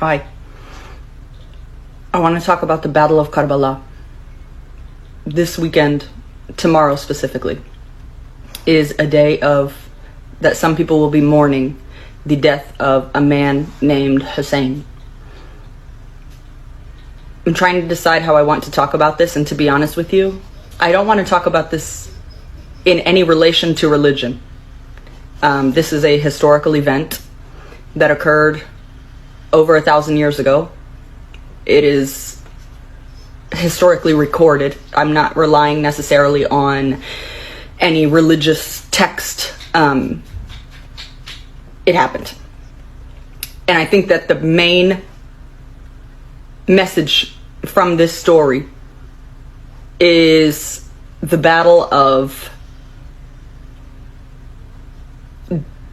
Hi. I want to talk about the Battle of Karbala. This weekend, tomorrow specifically, is a day that some people will be mourning the death of a man named Hussein. I'm trying to decide how I want to talk about this, and to be honest with you, I don't want to talk about this in any relation to religion. This is a historical event that occurred over 1,000 years ago. It is historically recorded. I'm not relying necessarily on any religious text. It happened. And I think that the main message from this story is the battle of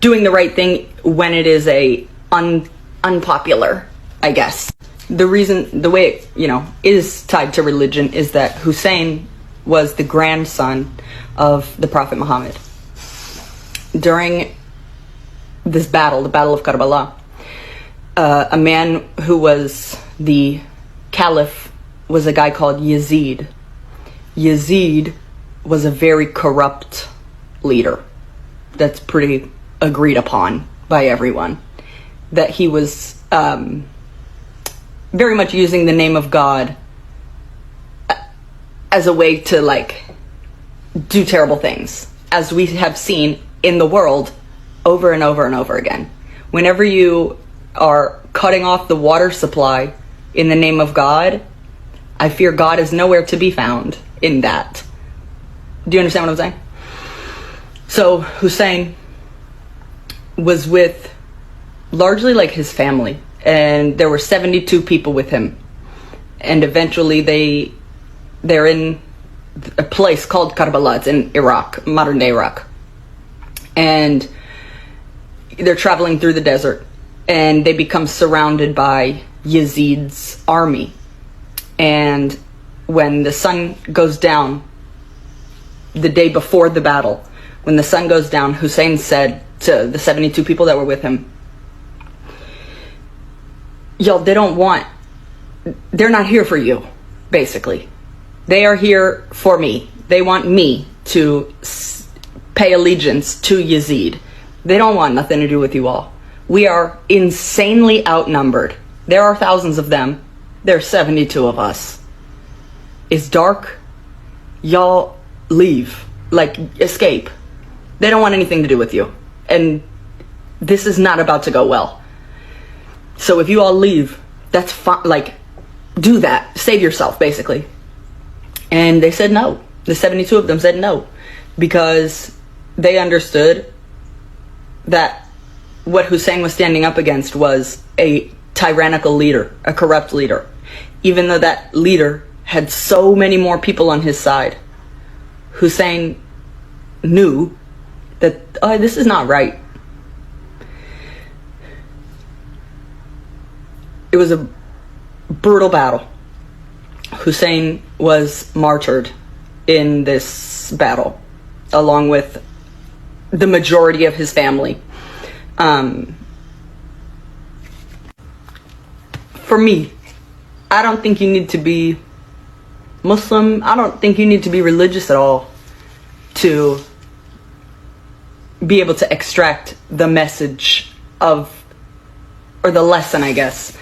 doing the right thing when it is unpopular, I guess. The way it, is tied to religion is that Hussein was the grandson of the Prophet Muhammad. During this battle, the Battle of Karbala, a man who was the caliph was a guy called Yazid. Yazid was a very corrupt leader. That's pretty agreed upon by everyone. That he was very much using the name of God as a way to do terrible things, as we have seen in the world over and over and over again. Whenever you are cutting off the water supply in the name of God, I fear God is nowhere to be found in that. Do you understand what I'm saying? So Hussein was with largely his family, and there were 72 people with him, and eventually they're in a place called Karbala. It's in Iraq, modern day Iraq, and they're traveling through the desert, and they become surrounded by Yazid's army. And when the sun goes down, the day before the battle, when the sun goes down, Hussein said to the 72 people that were with him, "Y'all, they're not here for you, basically. They are here for me. They want me to pay allegiance to Yazid. They don't want nothing to do with you all. We are insanely outnumbered. There are thousands of them. There's 72 of us. It's dark. Y'all leave. Escape. They don't want anything to do with you. And this is not about to go well. So if you all leave, that's fine. Do that. Save yourself, basically." And they said no. The 72 of them said no, because they understood that what Hussein was standing up against was a tyrannical leader, a corrupt leader. Even though that leader had so many more people on his side, Hussein knew that this is not right. It was a brutal battle. Hussein was martyred in this battle, along with the majority of his family. For me, I don't think you need to be Muslim. I don't think you need to be religious at all to be able to extract the message or the lesson, I guess,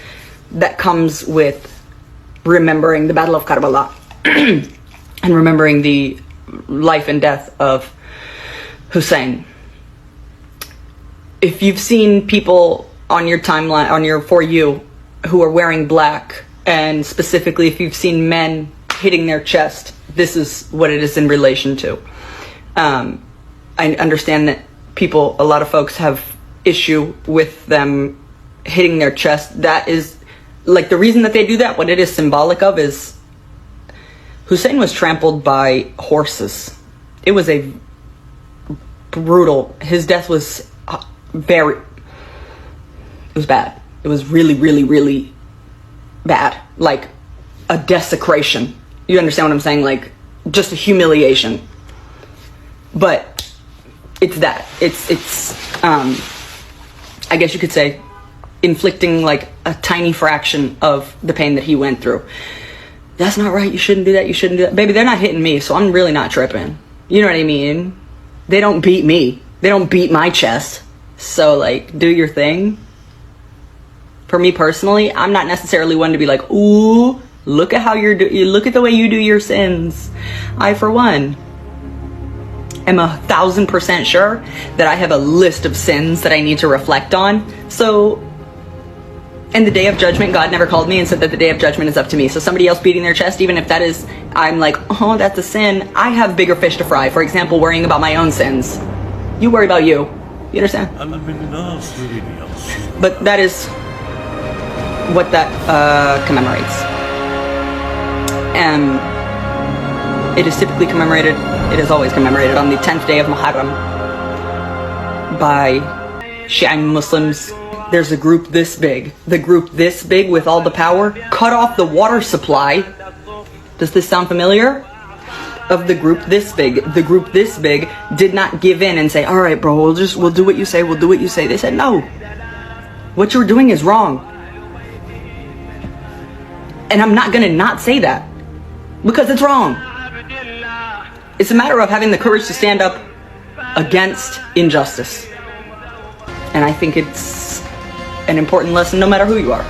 that comes with remembering the Battle of Karbala and remembering the life and death of Hussein. If you've seen people on your timeline, on your For You, who are wearing black, and specifically if you've seen men hitting their chest, this is what it is in relation to. I understand that a lot of folks have issue with them hitting their chest. That is, the reason that they do that, what it is symbolic of is Hussein was trampled by horses. It was his death was it was bad. It was really, really, really bad. A desecration. You understand what I'm saying? Just a humiliation. But it's that. It's I guess you could say inflicting like a tiny fraction of the pain that he went through. That's not right. You shouldn't do that. You shouldn't do that. Baby, they're not hitting me, so I'm really not tripping. You know what I mean? They don't beat me. They don't beat my chest. So, like, do your thing. For me personally, I'm not necessarily one to be like, ooh, look at how look at the way you do your sins. I, for one, am 1,000% sure that I have a list of sins that I need to reflect on. So, in the day of judgment, God never called me and said that the day of judgment is up to me. So somebody else beating their chest, even if that is, I'm like, oh, that's a sin. I have bigger fish to fry. For example, worrying about my own sins. You worry about you. You understand? But that is what that commemorates. And it is typically commemorated, it is always commemorated on the 10th day of Muharram by Shia Muslims. There's a group this big. The group this big with all the power cut off the water supply. Does this sound familiar? Of the group this big. The group this big did not give in and say, all right, bro, we'll do what you say. We'll do what you say. They said, no, what you're doing is wrong. And I'm not gonna not say that because it's wrong. It's a matter of having the courage to stand up against injustice. And I think it's an important lesson no matter who you are.